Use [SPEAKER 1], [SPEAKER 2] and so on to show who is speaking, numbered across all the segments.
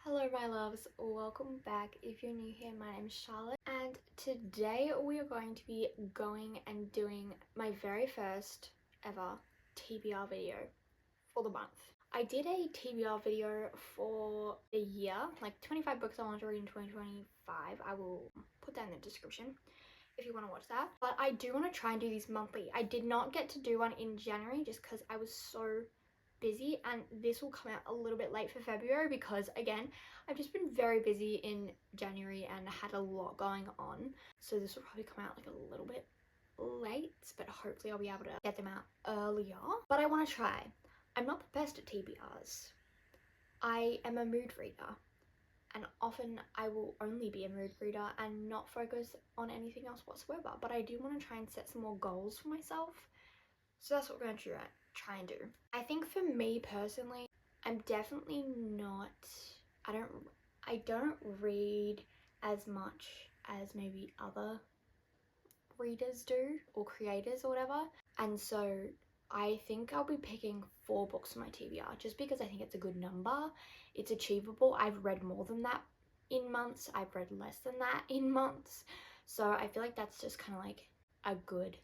[SPEAKER 1] Hello my loves, welcome back. If you're new here, my name's Charlotte and today we are going to be going and doing my very first ever TBR video for the month. I did a TBR video for a year, like 25 books I want to read in 2025. I will put that in the description if you want to watch that. But I do want to try and do these monthly. I did not get to do one in January just because I was so busy, and this will come out a little bit late for February because again I've just been very busy in January and had a lot going on, so this will probably come out like a little bit late, but hopefully I'll be able to get them out earlier. But I want to try. I'm not the best at TBRs. I am a mood reader, and often I will only be a mood reader and not focus on anything else whatsoever, but I do want to try and set some more goals for myself, so that's what we're going to try and do. I think for me personally, I'm definitely not, I don't read as much as maybe other readers do, or creators or whatever, and so I think I'll be picking 4 books for my TBR just because I think it's a good number. It's achievable. I've read more than that in months. I've read less than that in months, so I feel like that's just kind of like a good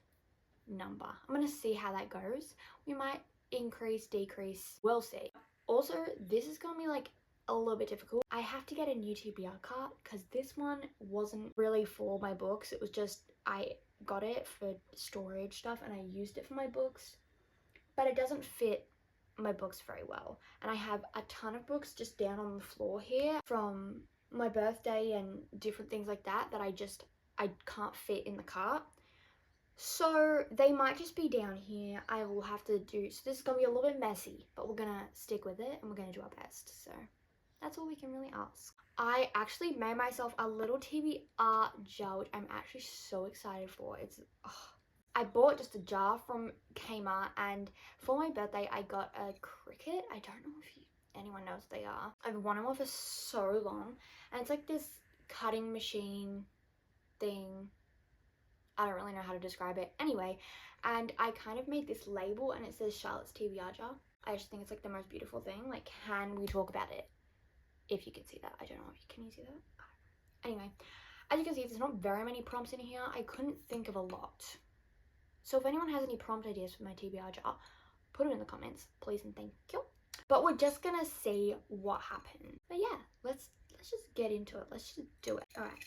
[SPEAKER 1] number. I'm gonna see how that goes. We might increase, decrease, we'll see. Also, this is gonna be like a little bit difficult. I have to get a new TBR cart because this one wasn't really for my books. It was just I got it for storage stuff and I used it for my books, but it doesn't fit my books very well, and I have a ton of books just down on the floor here from my birthday and different things like that that I can't fit in the cart. So they might just be down here. I will have to do, so this is gonna be a little bit messy, but we're gonna stick with it and we're gonna do our best. So that's all we can really ask. I actually made myself a little TBR jar, which I'm actually so excited for. I bought just a jar from Kmart, and for my birthday I got a cricket. I don't know if anyone knows what they are. I've wanted one for so long, and it's like this cutting machine thing. I don't really know how to describe it. Anyway, and I kind of made this label and it says Charlotte's TBR jar. I just think it's like the most beautiful thing. Like, can we talk about it? If you can see that. I don't know if you can see that. Anyway, as you can see, there's not very many prompts in here. I couldn't think of a lot. So if anyone has any prompt ideas for my TBR jar, put them in the comments, please and thank you. But we're just gonna see what happens. But yeah, let's just get into it. Let's just do it. All right.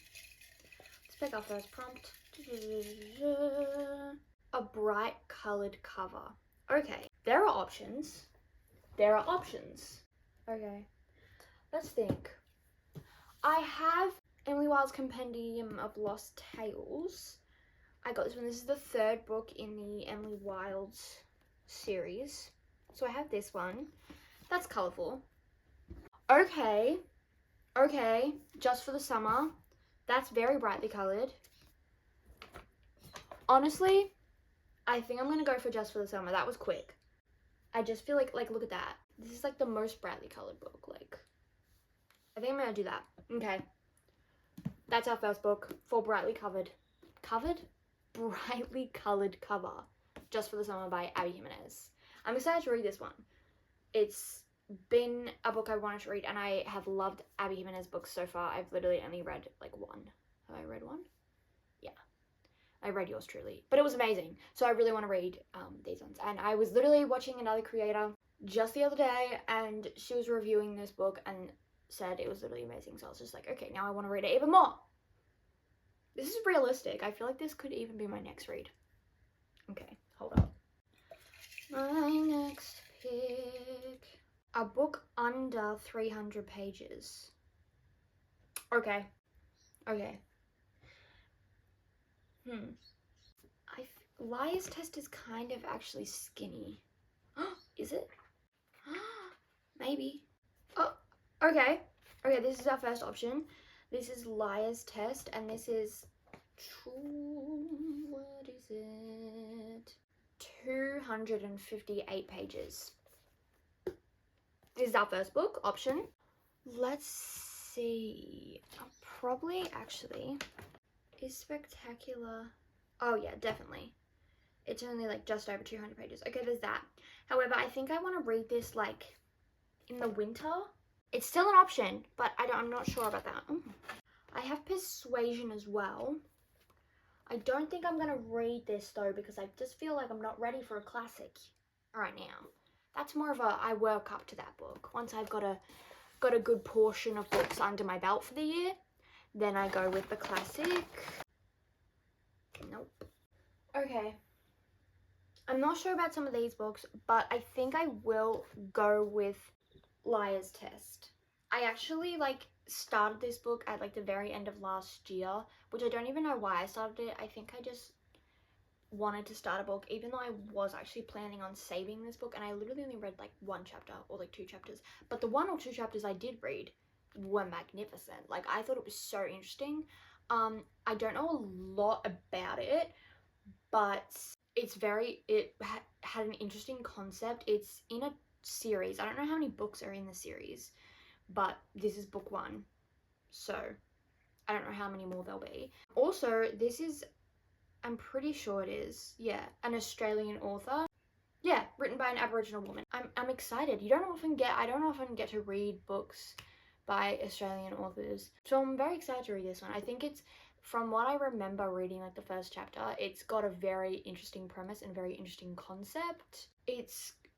[SPEAKER 1] Let's pick our first prompt. A bright colored cover. Okay, there are options. There are options. Okay, let's think. I have Emily Wilde's Compendium of Lost Tales. I got this one. This is the 3rd book in the Emily Wilde series. So I have this one. That's colourful. Okay, Just for the Summer. That's very brightly coloured. Honestly, I think I'm gonna go for Just for the Summer. That was quick. I just feel like look at that. This is like the most brightly colored book. Like, I think I'm gonna do that. Okay, that's our first book for brightly brightly colored cover. Just for the Summer by Abby Jimenez. I'm excited to read this one. It's been a book I wanted to read, and I have loved Abby Jimenez books so far. I've literally only read like one. Have I read one? Yeah. I read yours truly, but it was amazing. So I really want to read these ones. And I was literally watching another creator just the other day, and she was reviewing this book and said it was literally amazing. So I was just like, okay, now I want to read it even more. This is realistic. I feel like this could even be my next read. Okay, hold up. My next pick. A book under 300 pages. Okay. Liar's Test is kind of actually skinny. Is it? Maybe. Oh, okay. Okay, this is our first option. This is Liar's Test, and this is what is it? 258 pages. This is our first book option. Let's see. Probably actually is Spectacular. Oh yeah, definitely. It's only like just over 200 pages. Okay, there's that. However, I think I want to read this like in the winter. It's still an option, but I'm not sure about that. I have Persuasion as well. I don't think I'm gonna read this though because I just feel like I'm not ready for a classic right now. That's more of a I work up to that book. Once I've got a good portion of books under my belt for the year, then I go with the classic. Nope. Okay. I'm not sure about some of these books, but I think I will go with Liar's Test. I actually started this book at the very end of last year, which I don't even know why I started it. I think I just wanted to start a book, even though I was actually planning on saving this book, and I literally only read one chapter or 2 chapters, but the 1 or 2 chapters I did read were magnificent. I thought it was so interesting. I don't know a lot about it, but it had an interesting concept. It's in a series. I don't know how many books are in the series, but this is book 1, so I don't know how many more there'll be. Also, this is, I'm pretty sure it is, yeah, an Australian author. Yeah, written by an Aboriginal woman. I'm excited. I don't often get to read books by Australian authors, so I'm very excited to read this one. I think it's, from what I remember reading the first chapter, it's got a very interesting premise and very interesting concept.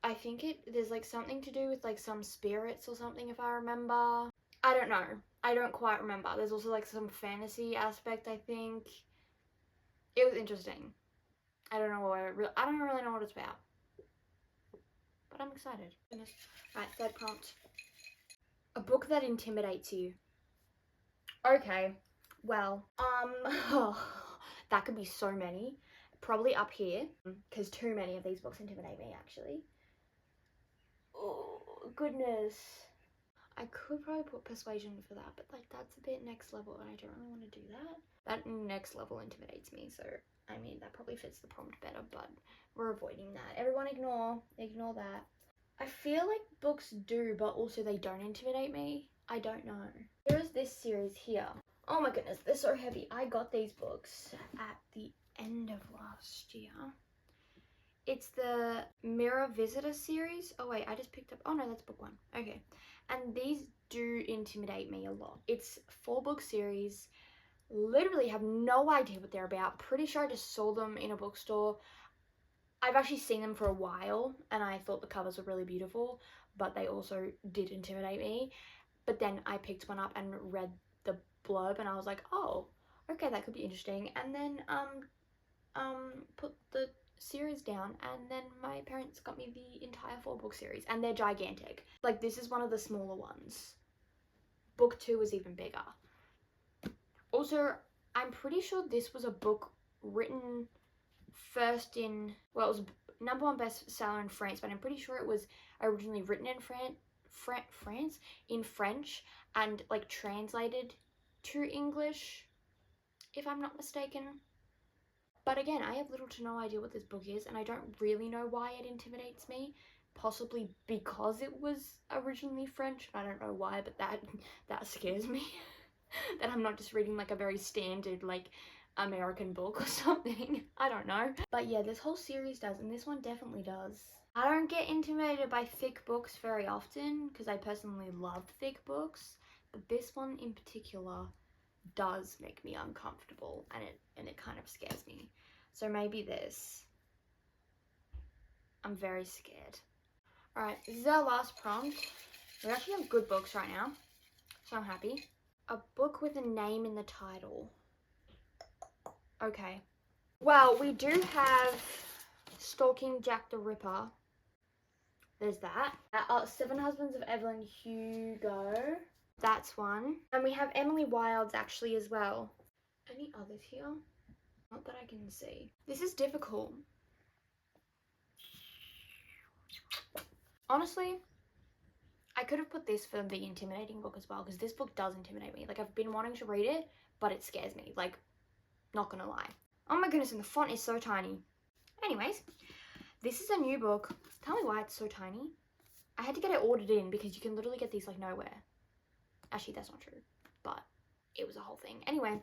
[SPEAKER 1] I think there's something to do with some spirits or something, if I remember. I don't know. I don't quite remember. There's also some fantasy aspect, I think. It was interesting. I don't really know what it's about, but I'm excited. Right, third prompt. A book that intimidates you. Okay, well, that could be so many. Probably up here, because too many of these books intimidate me, actually. Oh, goodness. I could probably put Persuasion for that, but that's a bit next level, and I don't really want to do that. That next level intimidates me, so I mean that probably fits the prompt better, but we're avoiding that. Everyone ignore that. I feel like books do, but also they don't intimidate me. I don't know. Here's this series here. Oh my goodness, they're so heavy. I got these books at the end of last year. It's the Mirror Visitor series. Oh wait, I just picked up, oh no, that's book 1. Okay. And these do intimidate me a lot. It's 4-book series. Literally have no idea what they're about. Pretty sure I just saw them in a bookstore. I've actually seen them for a while and I thought the covers were really beautiful, but they also did intimidate me. But then I picked one up and read the blurb and I was like, oh, okay, that could be interesting. And then put the series down, and then my parents got me the entire 4-book series, and they're gigantic. This is one of the smaller ones. Book 2 is even bigger. Also, I'm pretty sure this was a book written first in, well, it was #1 bestseller in France, but I'm pretty sure it was originally written in French and translated to English, if I'm not mistaken. But again, I have little to no idea what this book is, and I don't really know why it intimidates me. Possibly because it was originally French. I don't know why, but that scares me. That I'm not just reading a very standard American book or something. I don't know. But yeah, this whole series does, and this one definitely does. I don't get intimidated by thick books very often because I personally love thick books, but this one in particular does make me uncomfortable, and it kind of scares me. So maybe this. I'm very scared. Alright, this is our last prompt. We actually have good books right now, so I'm happy. A book with a name in the title. Okay. Well, we do have Stalking Jack the Ripper. There's that. 7 Husbands of Evelyn Hugo. That's one. And we have Emily Wilde's actually as well. Any others here? Not that I can see. This is difficult. Honestly, I could have put this for the intimidating book as well, because this book does intimidate me. I've been wanting to read it, but it scares me. Not gonna lie. Oh my goodness, and the font is so tiny. Anyways, this is a new book. Tell me why it's so tiny. I had to get it ordered in because you can literally get these nowhere. Actually, that's not true, but it was a whole thing. Anyway,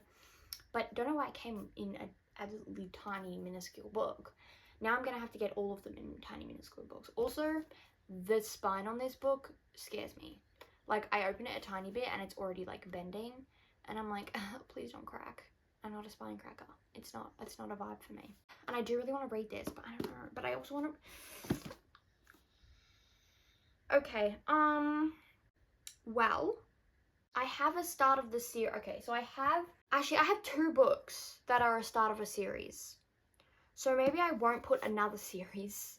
[SPEAKER 1] but don't know why it came in an absolutely tiny, minuscule book. Now I'm gonna have to get all of them in tiny, minuscule books. Also, the spine on this book scares me. Like, I open it a tiny bit and it's already like bending, and I'm like, please don't crack. I'm not a spine cracker. It's not a vibe for me. And I do really want to read this, but I don't know. But I also want to. Okay. Well, I have a start of the series. Okay, so I have 2 books that are a start of a series. So maybe I won't put another series,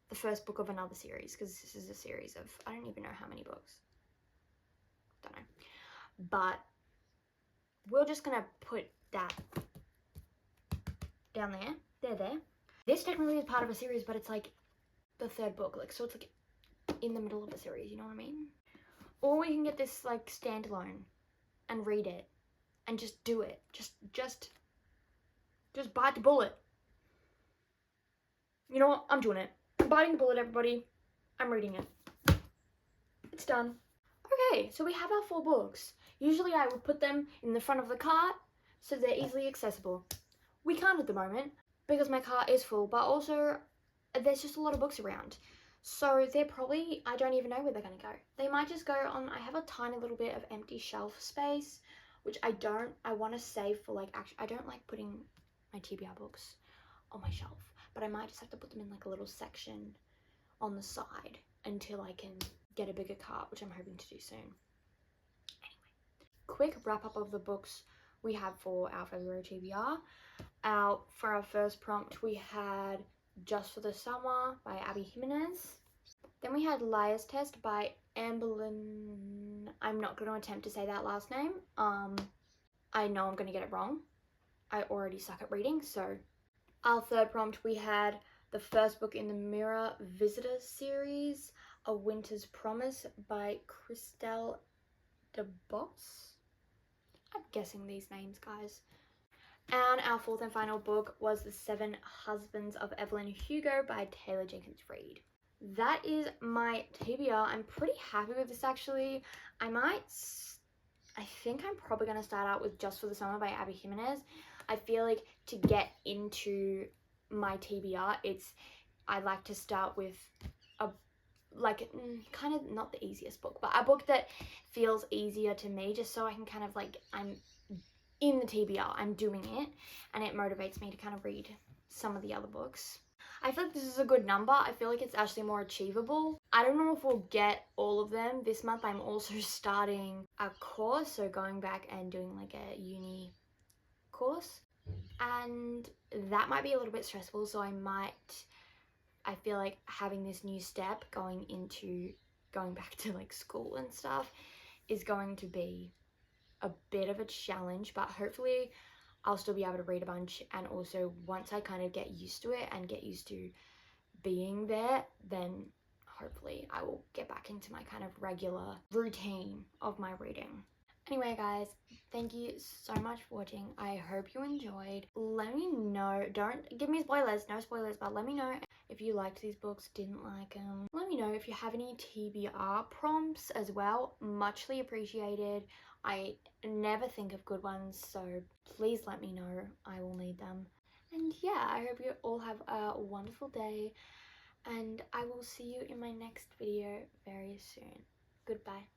[SPEAKER 1] the first book of another series, because this is a series of, I don't even know how many books. Don't know. But we're just gonna put that down there. There. This technically is part of a series, but it's like the 3rd book, like, so it's like in the middle of a series, you know what I mean? Or we can get this like standalone and read it and just do it. Just bite the bullet. You know what? I'm doing it. I'm biting the bullet, everybody. I'm reading it. It's done. Okay, so we have our 4 books. Usually I would put them in the front of the cart so they're easily accessible. We can't at the moment because my cart is full, but also there's just a lot of books around. So they're probably, I don't even know where they're going to go. They might just go on, I have a tiny little bit of empty shelf space, which I want to save for like, actually, I don't like putting my TBR books on my shelf, but I might just have to put them in like a little section on the side until I can get a bigger cart, which I'm hoping to do soon. Anyway, quick wrap up of the books we have for our February TBR. For our first prompt, we had Just for the Summer by Abby Jimenez. Then we had Liar's Test by Amberlyn. I'm not going to attempt to say that last name. I know I'm going to get it wrong. I already suck at reading, so. Our third prompt, we had the first book in the Mirror Visitor series, A Winter's Promise by Christelle DeBoss. I'm guessing these names, guys. And our 4th and final book was The 7 Husbands of Evelyn Hugo by Taylor Jenkins Reid. That is my TBR. I'm pretty happy with this, actually. I think I'm probably going to start out with Just for the Summer by Abby Jimenez. I feel like to get into my TBR, I like to start with a, like, kind of not the easiest book, but a book that feels easier to me, just so I can kind of like, I'm in the TBR, I'm doing it, and it motivates me to kind of read some of the other books. I feel like this is a good number. I feel like it's actually more achievable. I don't know if we'll get all of them. This month I'm also starting a course, so going back and doing like a uni course, and that might be a little bit stressful, so I feel like having this new step going back to like school and stuff is going to be a bit of a challenge, but hopefully I'll still be able to read a bunch. And also once I kind of get used to it and get used to being there, then hopefully I will get back into my kind of regular routine of my reading. Anyway, guys, thank you so much for watching. I hope you enjoyed. Let me know, don't give me spoilers, no spoilers, but let me know if you liked these books, didn't like them. Let me know if you have any TBR prompts as well, muchly appreciated. I never think of good ones, so please let me know. I will need them. And yeah, I hope you all have a wonderful day, and I will see you in my next video very soon. Goodbye.